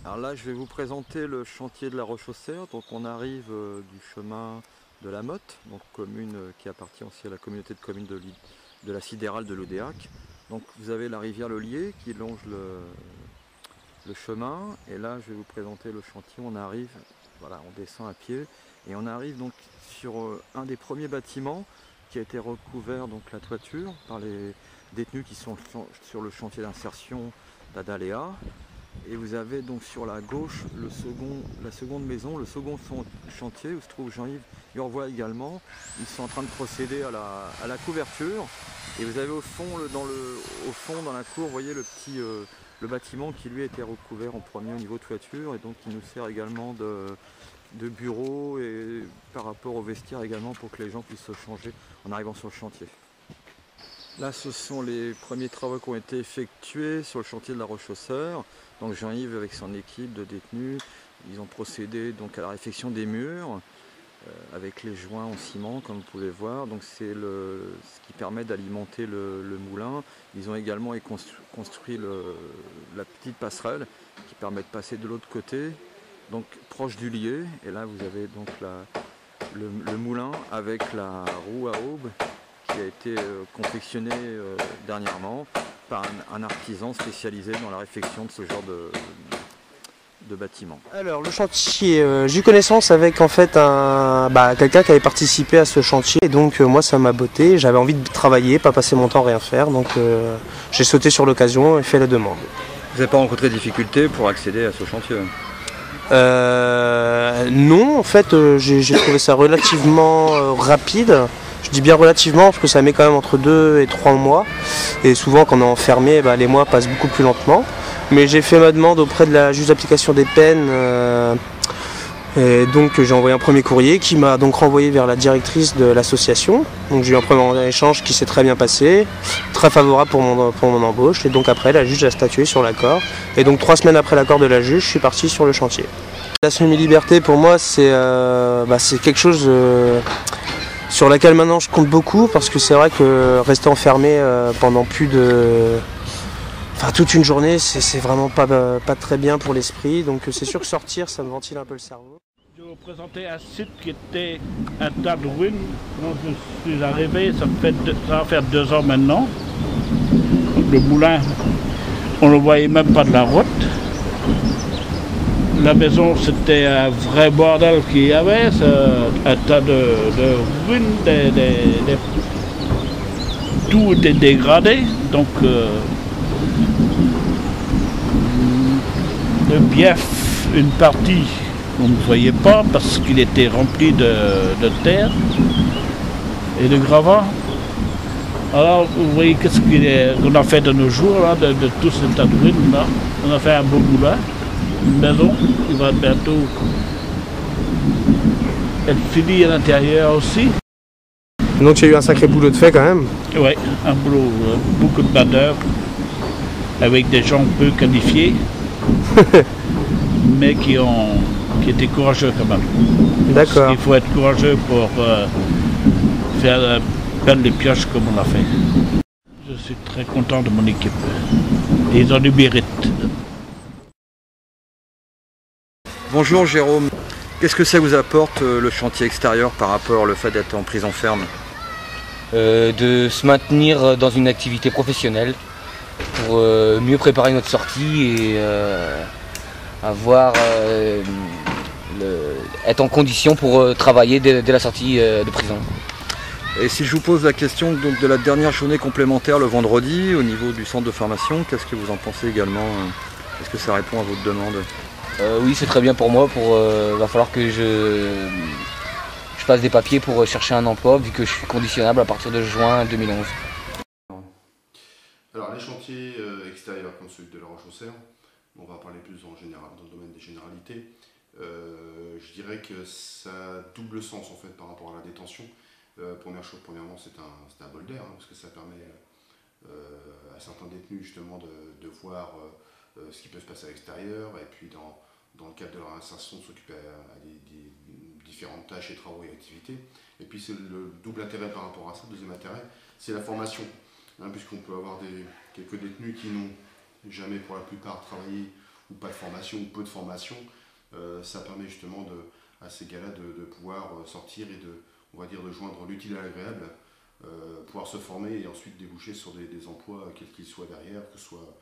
Alors là, je vais vous présenter le chantier de la Roche-aux-Cerfs. Donc on arrive du chemin de la Motte, donc commune qui appartient aussi à la communauté de communes de la sidérale de l'Oudéac. Donc vous avez la rivière Le Lier qui longe le chemin. Et là, je vais vous présenter le chantier. On arrive, voilà, on descend à pied et on arrive donc sur un des premiers bâtiments qui a été recouvert, donc la toiture, par les détenus qui sont sur le chantier d'insertion d'Adalea. Et vous avez donc sur la gauche la seconde maison, le second chantier où se trouve Jean-Yves Urvois également. Ils sont en train de procéder à la couverture. Et vous avez au fond, dans la cour, vous voyez le bâtiment qui lui a été recouvert en premier au niveau toiture et donc qui nous sert également de bureau et par rapport au vestiaire également pour que les gens puissent se changer en arrivant sur le chantier. Là, ce sont les premiers travaux qui ont été effectués sur le chantier de la Roche-aux-Cerfs. Donc Jean-Yves avec son équipe de détenus, ils ont procédé donc à la réfection des murs avec les joints en ciment, comme vous pouvez voir. Donc c'est ce qui permet d'alimenter le moulin. Ils ont également construit la petite passerelle qui permet de passer de l'autre côté, donc proche du lier. Et là, vous avez donc le moulin avec la roue à aube qui a été confectionné dernièrement par un artisan spécialisé dans la réfection de ce genre de bâtiment. Alors le chantier, j'ai eu connaissance avec en fait quelqu'un qui avait participé à ce chantier et donc moi ça m'a botté, j'avais envie de travailler, pas passer mon temps à rien faire, donc j'ai sauté sur l'occasion et fait la demande. Vous n'avez pas rencontré de difficultés pour accéder à ce chantier? Non, en fait j'ai trouvé ça relativement rapide. Je dis bien relativement parce que ça met quand même entre 2 et 3 mois. Et souvent quand on est enfermé, les mois passent beaucoup plus lentement. Mais j'ai fait ma demande auprès de la juge d'application des peines. Et donc j'ai envoyé un premier courrier qui m'a donc renvoyé vers la directrice de l'association. Donc j'ai eu un premier échange qui s'est très bien passé, très favorable pour mon embauche. Et donc après la juge a statué sur l'accord. Et donc 3 semaines après l'accord de la juge, je suis parti sur le chantier. La semi-liberté pour moi c'est quelque chose sur laquelle maintenant je compte beaucoup parce que c'est vrai que rester enfermé pendant toute une journée, c'est vraiment pas très bien pour l'esprit. Donc c'est sûr que sortir, ça me ventile un peu le cerveau. Je vais vous présenter un site qui était un tas de ruines. Quand je suis arrivé, ça va faire 2 ans maintenant. Le moulin, on ne le voyait même pas de la route. La maison, c'était un vrai bordel qu'il y avait, un tas de ruines, tout était dégradé. Donc, le bief, une partie, on ne voyait pas parce qu'il était rempli de terre et de gravats. Alors, vous voyez qu'est-ce qu'on a fait de nos jours, là, de tout ce tas de ruines là. On a fait un beau moulin. Une maison qui va bientôt être finie à l'intérieur aussi. Donc il y a eu un sacré boulot de fait quand même. Oui, un boulot, beaucoup de main-d'œuvre, avec des gens peu qualifiés, mais qui étaient courageux quand même. D'accord. Il faut être courageux pour faire peindre les pioches comme on l'a fait. Je suis très content de mon équipe. Et ils ont du mérite. Bonjour Jérôme, qu'est-ce que ça vous apporte le chantier extérieur par rapport au fait d'être en prison ferme? De se maintenir dans une activité professionnelle pour mieux préparer notre sortie et être en condition pour travailler dès la sortie de prison. Et si je vous pose la question donc, de la dernière journée complémentaire le vendredi au niveau du centre de formation, qu'est-ce que vous en pensez également? Est-ce que ça répond à votre demande? Oui, c'est très bien pour moi. Va falloir que je fasse des papiers pour chercher un emploi vu que je suis conditionnable à partir de juin 2011. Alors les chantiers extérieurs comme celui de la Roche-aux-Cerfs, on va parler plus dans le domaine des généralités. Je dirais que ça a double sens en fait par rapport à la détention. Premièrement c'est un bol d'air parce que ça permet à certains détenus justement de voir ce qui peut se passer à l'extérieur et puis dans le cadre de leur insertion de s'occuper à des différentes tâches et travaux et activités. Et puis c'est le double intérêt par rapport à ça. Deuxième intérêt, c'est la formation, puisqu'on peut avoir quelques détenus qui n'ont jamais pour la plupart travaillé ou pas de formation, ou peu de formation, ça permet justement à ces gars-là de pouvoir sortir et on va dire, de joindre l'utile à l'agréable, pouvoir se former et ensuite déboucher sur des emplois, quels qu'ils soient derrière, que ce soit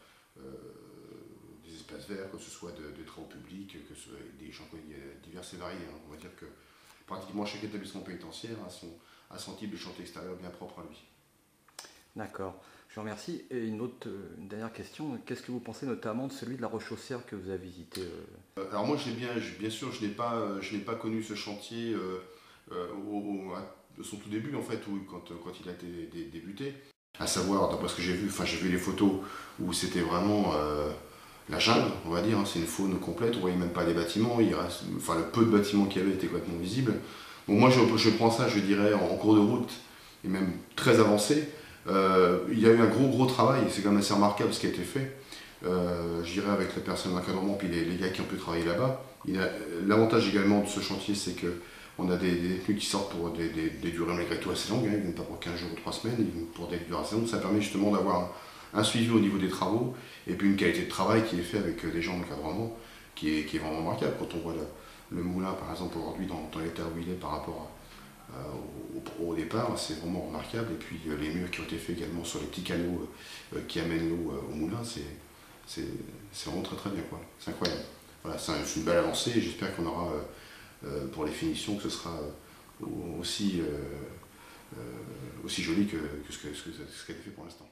des espaces verts, que ce soit des travaux publics, que ce soit des gens divers et variés. Hein. On va dire que pratiquement chaque établissement pénitentiaire a son type de chantier extérieur bien propre à lui. D'accord, je vous remercie. Et une dernière question, qu'est-ce que vous pensez notamment de celui de la Roche-aux-Cerfs que vous avez visité Alors moi, bien sûr, je n'ai pas connu ce chantier de son tout début, en fait, quand il a été débuté. À savoir, d'après ce que j'ai vu les photos où c'était vraiment la jungle, on va dire, hein, c'est une faune complète, on ne voyait même pas les bâtiments, le peu de bâtiments qu'il y avait était complètement visible. Donc moi, je prends ça, je dirais, en cours de route, et même très avancé. Il y a eu un gros travail, et c'est quand même assez remarquable ce qui a été fait, je dirais avec les personnes d'encadrement puis les gars qui ont pu travailler là-bas. L'avantage également de ce chantier, c'est qu'on a des détenus qui sortent pour des durées malgré tout assez longues, hein, ils ne viennent pas pour 15 jours ou 3 semaines, ils viennent pour des durées assez longues. Ça permet justement d'avoir un suivi au niveau des travaux et puis une qualité de travail qui est fait avec des gens d'encadrement qui est vraiment remarquable. Quand on voit le moulin par exemple aujourd'hui dans l'état où il est par rapport au départ, c'est vraiment remarquable. Et puis les murs qui ont été faits également sur les petits canaux qui amènent l'eau au moulin, c'est vraiment très bien, quoi. C'est incroyable. Voilà, c'est une belle avancée et j'espère qu'on aura pour les finitions que ce sera aussi joli que ce qui a été fait pour l'instant.